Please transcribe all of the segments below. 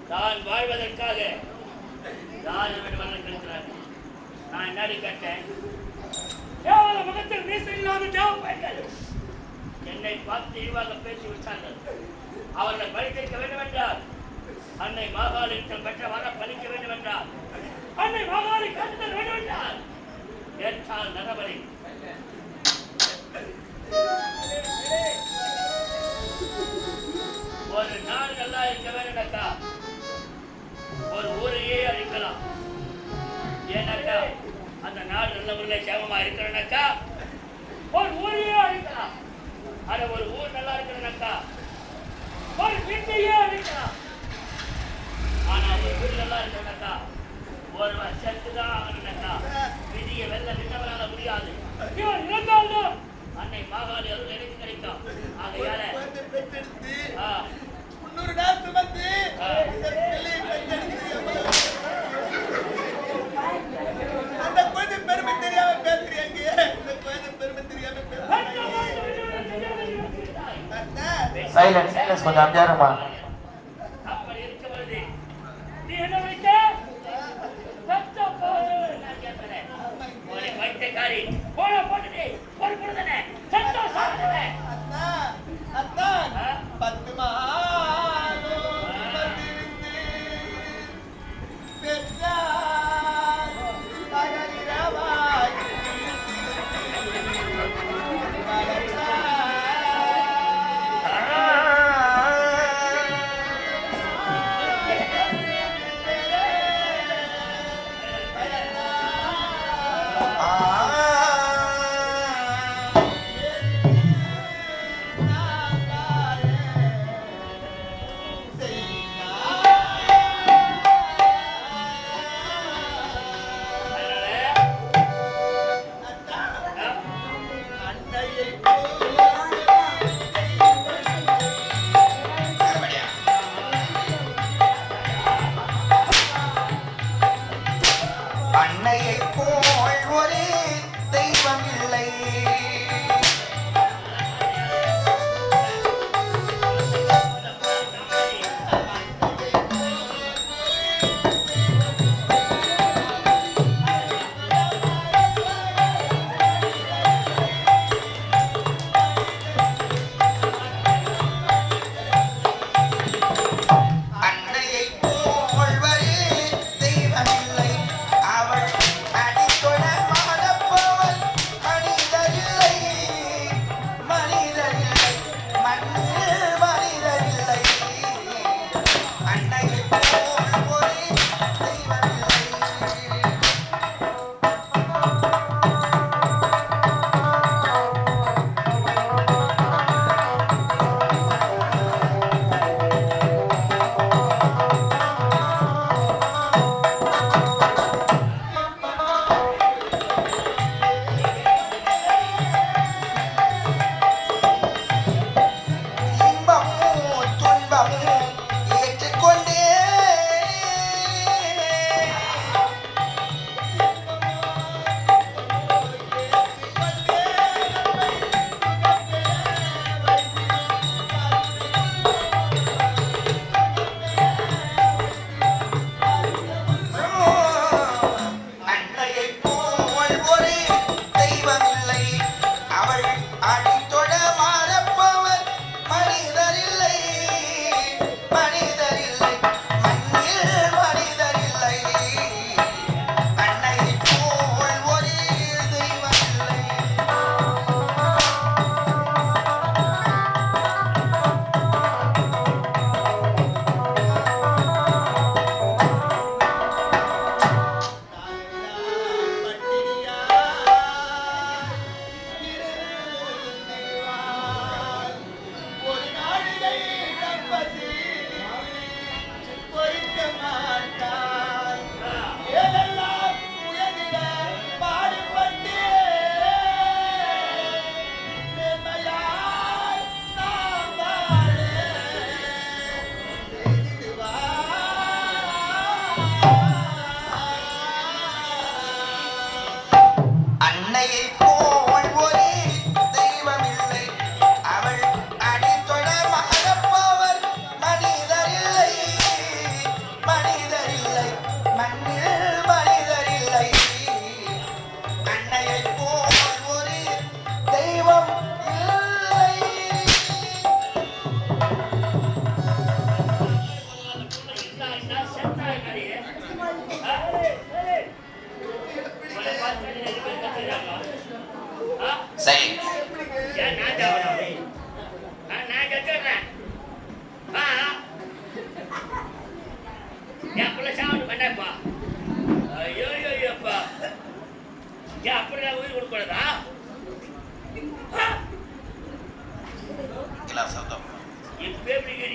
தான் வாழ்வதற்காக நான் என்னடி கேட்டேன்? கேவல முகத்தில் மீசை இல்லாத தேவப்பைகள் என்னை பார்த்து இழிவாக பேசி விட்டார்கள். அவர்களை பலிக்க வேண்டும் என்றால் அன்னை மாகாளியிடம் பெற்ற வர பலிக்க வேண்டும் என்றால் அன்னை மாகாளி கட்டுதல் வேண்டும் என்றால் ஏற்றால் நரபலி. ஒரு நாடு நல்லா இருக்க வேண்டும்க்கா, ஒரு ஊரையே அழிக்கலாம். ஏன்னாக்கா அந்த நாடு நல்ல ஊர்ல சேமமா இருக்கிறனாக்கா ஒரு ஊரையே அழிக்கலாம். ஆனா ஒரு ஊர் நல்லா இருக்கிறனாக்கா ஒரு வீட்டையே அழிக்கலாம். ஆனா ஒரு ஊர் நல்லா இருக்கிறனாக்கா ஒருவன் செத்துதான் ஆகணும்னாக்கா விதியை வெல்ல நின்றவனால முடியாது. இவன் இருந்தாலும் அன்னை மாகாளி அருள் எனக்கு கிடைக்கும். ஆகையால அந்த குழந்தை பெருமை தெரியாம பேசுறீங்க. இந்த குழந்தை பெருமை தெரியாம சைலன்ஸ் கொஞ்சம் அமைதியாருமா. அப்படி இருக்க வருது. நீ என்ன வைக்க வைத்தியக்காரி போன போட்டுட்டு ஒரு பொழுதுனே சந்தோஷம். அத்தான் 10 மாதம்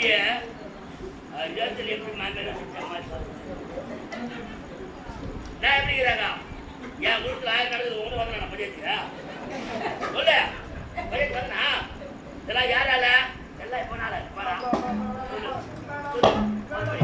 இல்லையே ஜோதியில் எப்படி மாம்பேரை நான் எப்படி இருக்கிறாங்க என் குழுத்துல 1000 நடக்குது ஒன்று வந்து நான் படிச்சுக்கா சொல்லு படிச்சு வந்தனா இதெல்லாம் யாரால எல்லாம் இப்போ நாள வரா சொல்லு சொல்லு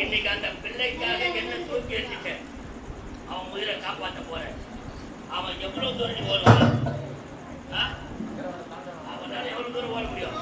இன்னைக்கு அந்த பிள்ளைக்காக என்ன தூக்கி வச்சுட்டேன். அவன் உயிரை காப்பாற்ற போறேன். அவன் எவ்வளவு தூரம் ஓடுவான்? அவனால எவ்வளவு தூரம் ஓட முடியும்?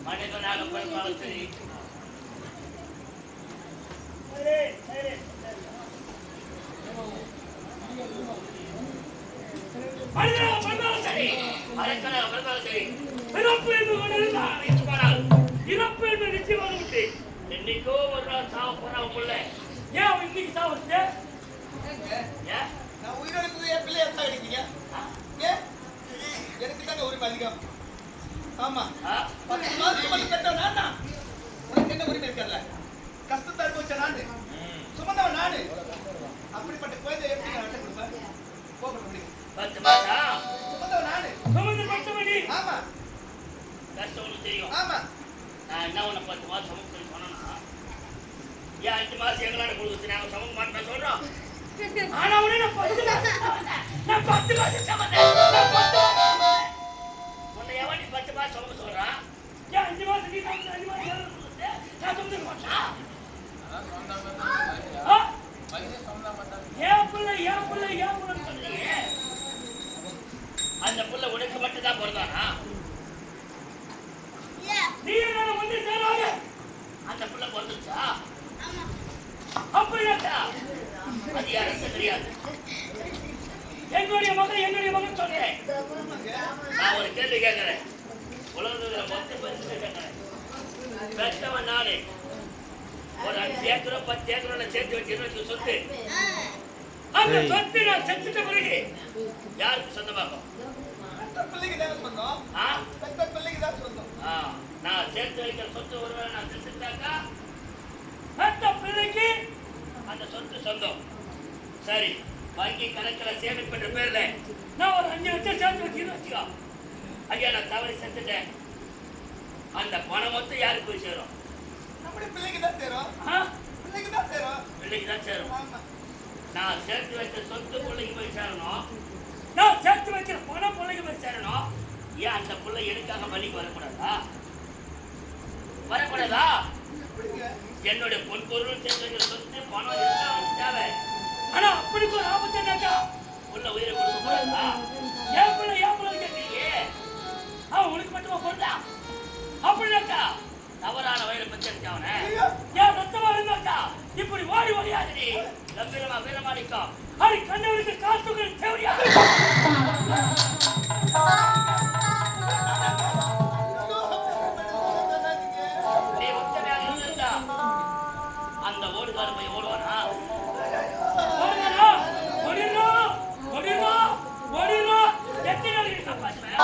மனிதனாக பிறந்தாலும் சரி மனிதனாக பிறந்தாலும் சரி அரக்கனாக பிறந்தாலும் சரி பிறப்பு என்று கொண்டிருந்தால் இறப்பு என்று நிச்சயமாக விட்டு என்னைக்கோ ஒரு நாள் சாவ போறான் புள்ள ஏன் அவன் இன்னைக்கு சாவச்சு நான் உயிரிழந்தது என் பிள்ளையா சாகிட்டீங்க எனக்கு தாங்க உரிமை அதிகம். ஆமா 10 மாதம் மட்டும் பெற்றவன் நான் தான். உனக்கு என்ன உரிமை இருக்கல? கஷ்டத்தை அனுபவிச்ச நானு, சுமந்தவன் நானு. அப்படிப்பட்ட குழந்தை எப்படி நான் அட்டை கொடுப்பேன்? போக முடியும். 10 மாதம் சுமந்தவன் நானு. சுமந்த பச்சமணி. ஆமா. கஷ்டம் உனக்கு தெரியும். ஆமா. நான் என்ன உன்னை 10 மாதம் சமூகத்தில் சொன்னா ஏன் 5 மாதம் எங்களான கொடுத்து நாங்கள் சமூக மாட்டோம் சொல்றோம். ஆனா உடனே நான் 10 மாதம் சமந்தேன். உன்னை எவன் நீ 10 மாதம் சமூக சொல்றான்? ஏன் 5 மாதம் நீ 5 மாதம் நான் சமூக மாட்டா? ஏன் புள்ள சொல்றீங்க? அந்த புள்ள உனக்கு மட்டும் தான் பிறந்தானா? நீ என்ன வந்து சேராத அந்த புள்ள பிறந்துச்சா? அப்படியாட்டா அது யாருக்கும் தெரியாது. என்னுடைய மகன் சொல்றேன். நான் ஒரு கேள்வி கேட்கிறேன். உலகத்துல மொத்த பரிசு கேட்கிறேன். பெற்றவன் நானே. ஒரு 5 ஏக்கரோ 10 ஏக்கரோ சேர்த்து வச்சு சொத்து. அந்த சொத்து நான் செத்துட்ட பிறகு யாருக்கு சொந்தமாகும்? பிள்ளைக்கு தான் சொந்தம். பிள்ளைக்கு தான் சொந்தம். நான் சேர்த்து வைக்கிற சொத்து ஒருவேளை நான் செத்துட்டாக்கா பெத்த பிள்ளைக்கு அந்த சொத்து சொந்தம். சரி, வங்கி கணக்கில் சேமிப்பு என்ற பேர்ல நான் ஒரு 5 லட்சம் சேர்த்து வச்சுக்கோ. ஐயா நான் தவறி செத்துட்டேன். அந்த பணம் மொத்தம் யாருக்கு போய் சேரும்? நம்முடைய பிள்ளைக்கு தான் சேரும். பிள்ளைக்கு தான் சேரும். நான் சேர்த்து வைக்கிற சொத்து பிள்ளைக்கு போய் சேரணும். நான் சேர்த்து வைக்கிற பணம் பிள்ளைக்கு போய் சேரணும். ஏன் அந்த பிள்ளை எனக்காக வழிக்கு வரக்கூடாதா? என்னுடைய பொன் பொருள் சேர்த்து வைக்கிற சொத்து பணம் எல்லாம் தேவை. ஆனா அப்படிக்கு ஒரு ஆபத்து என்னக்கா? உள்ள உயிரை கொடுக்க கூடாதா? ஏன் பிள்ளை கேட்கறீங்க? அவன் உனக்கு மட்டுமா பொருளா? அப்படின்னாக்கா தவறான வயிறு பச்சரிச்சவன ஏன் ரத்தமா இருந்தாக்கா இப்படி ஓடி ஓடியாதடி கம்பீரமா வீரமாடிக்கோ. அது கண்ணவனுக்கு காத்துக்கள் தேவையா? நீ உத்தமையாக இருந்தா அந்த ஓடுகாரு போய் ஓடுவானா? எத்தனை நாளைக்கு காப்பாற்றுவேன்?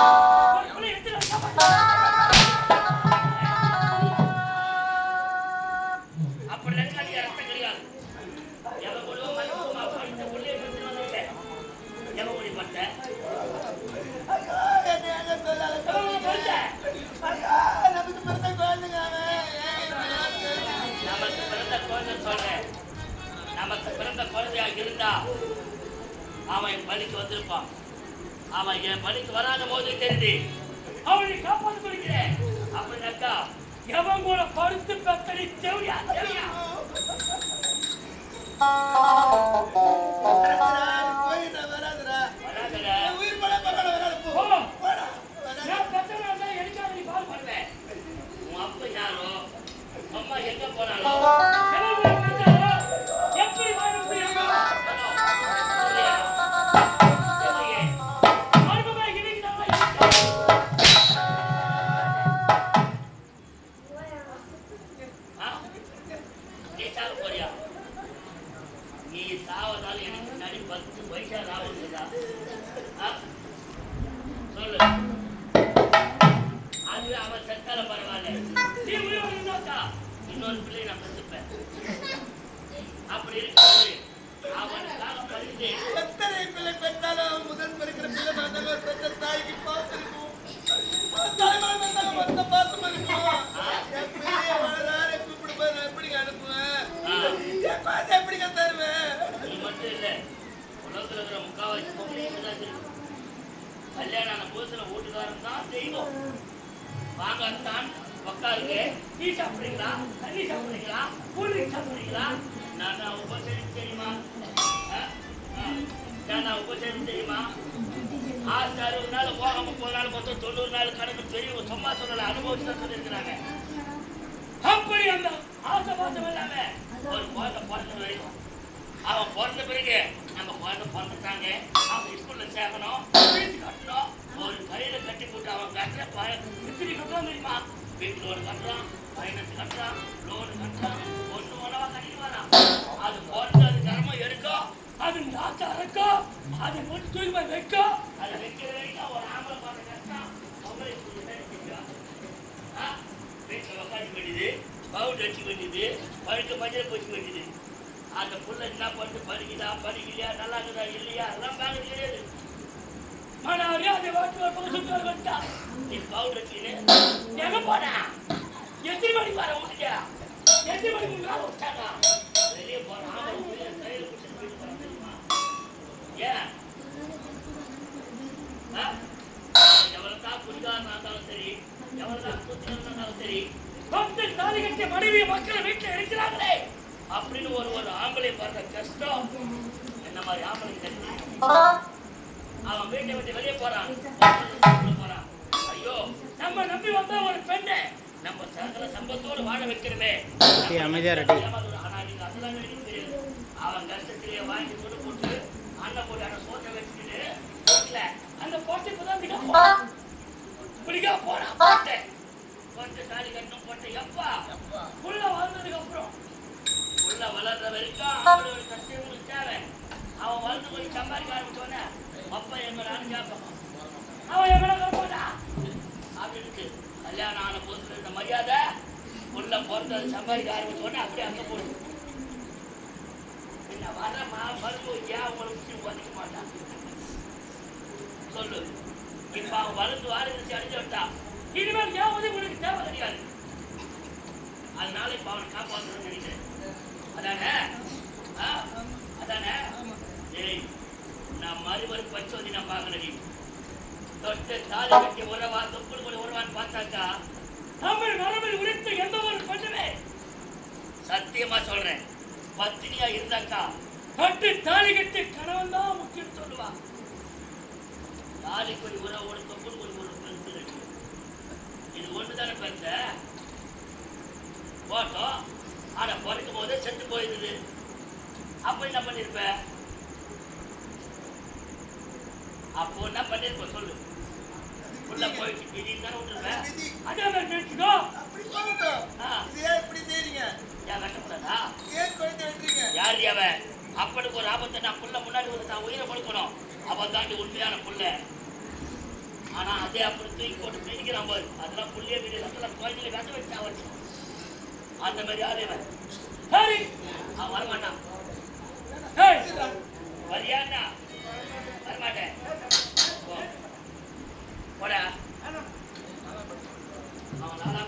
அப்படி நினைக்காது ரத்தம் கிடையாது. எவன் கொள்வோம் மறுபடியும் இந்த கொள்ளையை பிரச்சனை வந்துட்டேன். எவன் ஓடி பார்த்தேன்? நமக்கு பிறந்த குழந்தை சொல்றேன். நமக்கு பிறந்த குழந்தையாக இருந்தா அவன் என் பணிக்கு வந்திருப்பான். அவன் என் பணிக்கு வராத போது தெரியுது அவனை காப்பாற்ற சொல்லிக்கிறேன். அப்படின்னாக்கா எவன் கூட படுத்து பெத்தடி தேவையா தேவையா வராதுடா. வராதடா. உயிர் படம் வராது போ. போ. போடா. நான் பெத்தனா தான் எனக்காக நீ பால் பண்ணுவேன். உன் அப்பா யாரோ அம்மா எங்க போனாலோ எவன் கூட பெத்தாரோ எப்படி வாழ முடியும்? நீ சாவதால் எனக்கு முன்னாடி 10 பைசா லாபம் இருக்குதா? சொல்லு. அது அவன் செத்தால பரவாயில்ல. நீ உயிரோட இருந்தாக்கா இன்னொரு பிள்ளை நான் பெற்றுப்பேன். அப்படி இருக்கிறது அவனுக்காக பறித்து எத்தனை பிள்ளை பெற்றாலும் முதல் பிறக்கிற பிள்ளை வந்தவர் பெற்ற தாய்க்கு பாசம் இருக்கும். தாய்மார் வந்தாலும் மொத்த பாசம் இருக்கும். என் பிள்ளைய வளராரு கூப்பிடுவேன் எப்படிங்க அனுப்புவேன்? என் குழந்தை எப்படிங்க தருவேன்? நீ மட்டும் இல்லை உலகத்தில் இருக்கிற முக்காவாசி பொம்பளைங்க தான் தெரியும். கல்யாணம் ஆன புதுசுல வீட்டுக்காரன் தான் தெய்வம். வாங்க தான் உட்காருங்க. டீ சாப்பிட்றீங்களா? தண்ணி சாப்பிட்றீங்களா? கூல்ட்ரிங்க் சாப்பிட்றீங்களா? நான் உபசரித்து தெரியுமா? நான் உபசரித்து தெரியுமா? 60 நாள் போகாம 30 நாள் மொத்தம் 90 நாள் கணக்கு தெரியும். சும்மா சொல்லல அனுபவிச்சு தான் சொல்லியிருக்கிறாங்க. அப்படி அந்த ஆசை பாசம் இல்லாம ஒரு குழந்தை பிறந்த வரைக்கும் அவன் பிறந்த பிறகு நம்ம குழந்தை பிறந்துட்டாங்க அவன் ஸ்கூல்ல சேர்க்கணும் ஃபீஸ் கட்டணும். ஒரு கையில கட்டி போட்டு அவன் கட்டுற எப்படி கட்டலாம் தெரியுமா? வீட்டு லோன் கட்டுறான், ஃபைனான்ஸ் கட்டுறான், லோன் கட்டுறான், ஒன்று உணவா கட்டிட்டு வரான். அது பிறந்து அது கர்மம் எடுக்கும், அது நாக்க அரைக்கும், அதை போட்டு தூய்மை வைக்கும். அதை வைக்கிற வரைக்கும் ஒரு ஆம்பளை பார்த்து கஷ்டம் அவங்களே வீட்டில் உட்காந்து வேண்டியது, பவுட் அடிச்சு வேண்டியது, பழுக்க மஞ்சள் பூச்சி வேண்டியது. அந்த புள்ள என்ன பண்ணிட்டு படிக்குதா படிக்கலையா நல்லா இருக்குதா இல்லையா அதெல்லாம் பார்க்கறது கிடையாது. மனாவே அதை வாட்டு பக்கம் சுற்றுலா வந்துட்டா நீ பவுட் அடிச்சுன்னு எங்க போனா எத்தனை மணிக்கு வர முடியா? எத்தனை மணிக்கு மேலே விட்டாங்க வெளியே போனா கையில் பிடிச்சிட்டு போயிட்டு போறான் தெரியுமா? ஏன் எவ்வளவுதான் குடிகாரனா இருந்தாலும் சரி எவ்வளவுதான் கூத்துக்காரனா இருந்தாலும் சரி பத்து தாலி கட்டிய மனைவி மக்களை வீட்டில் இருக்கிறாங்களே அப்படின்னு ஒரு ஆம்பளை படுற கஷ்டம் என்ன மாதிரி ஆம்பளை தெரிஞ்சு அவன் வீட்டை விட்டு வெளியே போறான். ஐயோ நம்ம நம்பி வந்தா ஒரு பெண்ணை நம்ம சகல சம்பத்தோடு வாழ வைக்கிறமே. ஆனா நீங்க அதெல்லாம் தெரியாது. அவன் கஷ்டத்திலேயே வாங்கி கொண்டு போட்டு அண்ணன் போட்டு அந்த சோத்தை வச்சுக்கிட்டு வீட்டுல அந்த போட்டை இப்பதான் பிடிக்கா போனா போட்டேன் கொஞ்சம் தாலி கட்டணும் போட்டேன். எப்பா புள்ள வளர்ந்ததுக்கு அப்புறம் புள்ள வளர்ற வரைக்கும் அவனோட ஒரு கஷ்டம் தேவை. அவன் வளர்ந்து போய் சம்பாதிக்க ஆரம்பிச்சோன்னே அப்பா எங்கடான்னு கேட்பான். அவன் எங்கடா போட்டா அப்படின்னு கல்யாணம் ஆன போதுல இந்த மரியாதை புள்ள பிறந்தது சம்பாதிக்க ஆரம்பிச்சோன்னே அப்படியே அங்க போடு. என்ன வர மருந்து ஏன் உங்களுக்கு உதவிக்க மாட்டான் சொல்லு. இப்ப அவன் வளர்ந்து வாரிசு அடிச்சு விட்டான். இனிமேல் ஏன் உதவி உனக்கு தேவை கிடையாது. அதனால இப்ப அவனை காப்பாற்றணும்னு நினைக்கிறேன். அதானே அதானே ஏய் நான் மறுபடி பச்சோதி நான் பார்க்கலடி தொட்டு தாலி கட்டி உறவா தொப்புள் கூட உறவான்னு பார்த்தாக்கா தமிழ் மரபில் உழைத்த எந்த ஒரு பெண்ணுமே சத்தியமா சொல்றேன் பத்தினியா இருந்தாக்கா தொட்டு தாலி கட்டி கணவன் தான் முக்கியம் சொல்லுவா. தாலி கொடி உறவோடு தொப்புள் கொடி ஒரு பெருசு இது ஒண்ணுதானே பெருச போட்டோம். ஆனா பிறக்கும் போதே செத்து போயிருது. அப்ப என்ன பண்ணிருப்ப? அப்போ என்ன பண்ணிருப்ப சொல்லு. உள்ள போயிட்டு திடீர்னு தானே விட்டுருப்பேன். அதே மாதிரி நினைச்சுக்கோ. ஏன் கட்டக்கூடாதா? யார் அவன்? அப்பனுக்கு ஒரு ஆபத்தை நான் புள்ள முன்னாடி வந்து நான் உயிரை கொடுக்கணும். அவன் தாண்டி உண்மையான புள்ள. ஆனா அதே அப்படி தூக்கி போட்டு பிடிக்கிறான் பாரு. அதெல்லாம் புள்ளிய வீடு குழந்தைகளை கட்ட வச்சா வச்சு அந்த மாதிரி ஆளுவன் சரி அவன் வரமாட்டான். வரியாண்ணா வரமாட்டேன் போடா. அவன் நாளா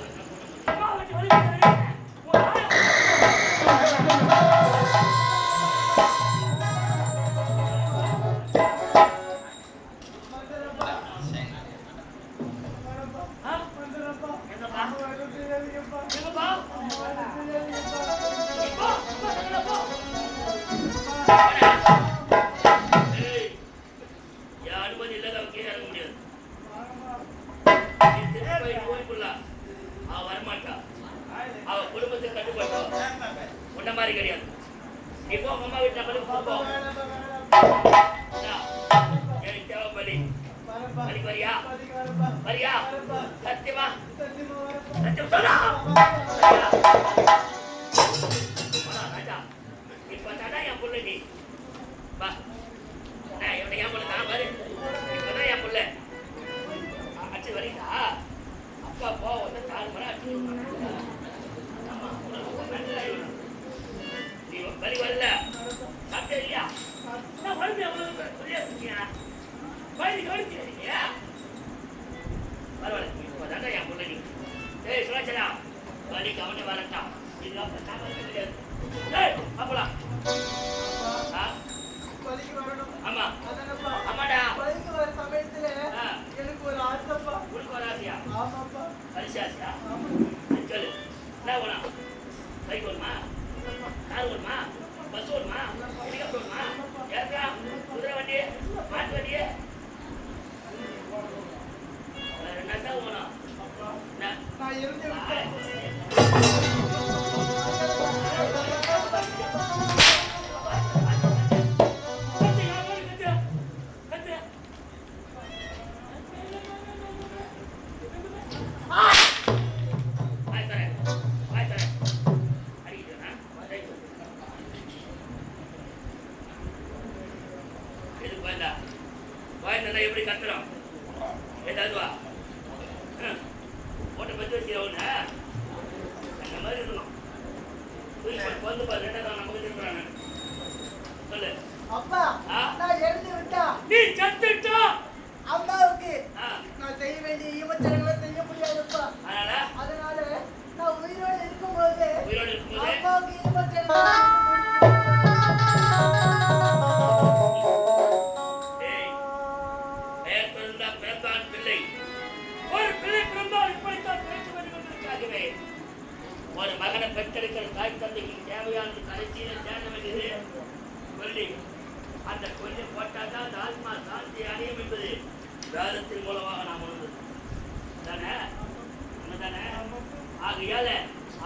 மாதிரி கிடையாது. நீ போ உங்க அம்மா வீட்டுல பலி போ. எனக்கு தேவை பலி. பலி வரியா? வரியா? சத்தியமா? சத்தியம் சொல்லா? ராஜா இப்பதானா என் புள்ள நீ வா. என் புள்ள தான் பாரு. இப்பதான் என் புள்ள அச்சு வரீங்களா? அப்பா போ வந்து 4 மணி அச்சு நீ வரி வரல சாப்பிட்டே இல்லையா? நான் வருது எவ்வளவு சொல்லியா இருக்கீங்க வயது கவனிக்கிறீங்க பரவாயில்ல. இப்பதானே என் புள்ள நீ. ஏய் சுழாச்சலா வலி கவனி வரட்டா இதெல்லாம் கிடையாது. ஏய் அப்பலாம் ஆமா ஆமாடா எனக்கு ஒரு ஆசைப்பா. உனக்கு ஒரு ஆசையா? ஆமாப்பா. பரிசு ஆசையா? சொல்லு என்ன வேணும்? பைக் வேணுமா? கார் வேணுமா? பஸ் வேணுமா? ஹெலிகாப்டர் வேணுமா? ஏற்கா குதிரை வண்டி மாட்டு வண்டி என்னதான் வேணும்? நான் இருந்து எப்படி கத்துறோம்? ஏதாவது வா போட்ட பத்தி வச்சுக்கிறவன அந்த மாதிரி இருக்கணும். வந்து பாரு ரெண்டாவது நமக்கு இருக்கிறாங்க. சொல்லு அப்பா. நான் இறந்து விட்டா நீ செத்துட்டா அம்மாவுக்கு நான் செய்ய வேண்டிய ஈமச்சடங்களை செய்ய முடியாதுப்பா. அதனால நான் உயிரோடு இருக்கும்போது அம்மாவுக்கு ஈமச்சடங்கள் ஒரு மகனை பெற்றெடுக்கிற தாய் தந்தைக்கு தேவையானது கடைசியில சேர வேண்டியது கொல்லி. அந்த கொல்லி போட்டாதான் அந்த ஆத்மா சாந்தி அடையும் என்பது வேதத்தின் மூலமாக நாம் உணர்ந்தது தானே தானே. ஆகையால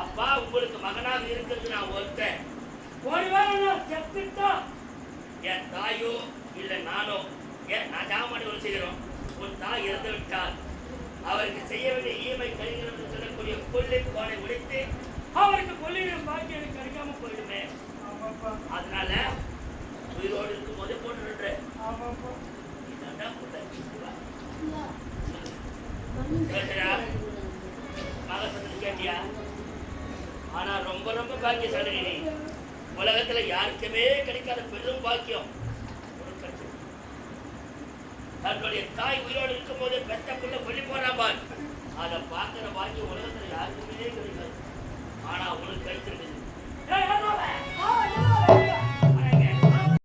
அப்பா உங்களுக்கு மகனாக இருக்கிறது நான் ஒருத்தன். ஒருவேளை நான் செத்துட்டா என் தாயோ இல்லை நானோ நான் ஜாமான் ஒரு செய்கிறோம். உன் தாய் இறந்து விட்டால் அவருக்கு செய்ய வேண்டிய ஈமை கழிகள் என்று சொல்லக்கூடிய கொள்ளை கோணை உடைத்து அவருக்கு கொள்ளையிடம் பாக்கி எனக்கு கிடைக்காம போயிடுமே. அதனால உயிரோடு இருக்கும் போதே போட்டு மகசத்தில் கேட்டியா? ஆனா ரொம்ப ரொம்ப பாக்கியசாலி நீ. உலகத்துல யாருக்குமே கிடைக்காத பெரும் பாக்கியம். தன்னுடைய தாய் உயிரோடு இருக்கும் போதே பெற்ற புள்ள கொல்லி போறான் பார். அதை பார்க்கிற பாக்கியம் உலகத்துல யாருக்குமே கிடைக்காது. ஆனா உனக்கு கிடைச்சிருக்குது.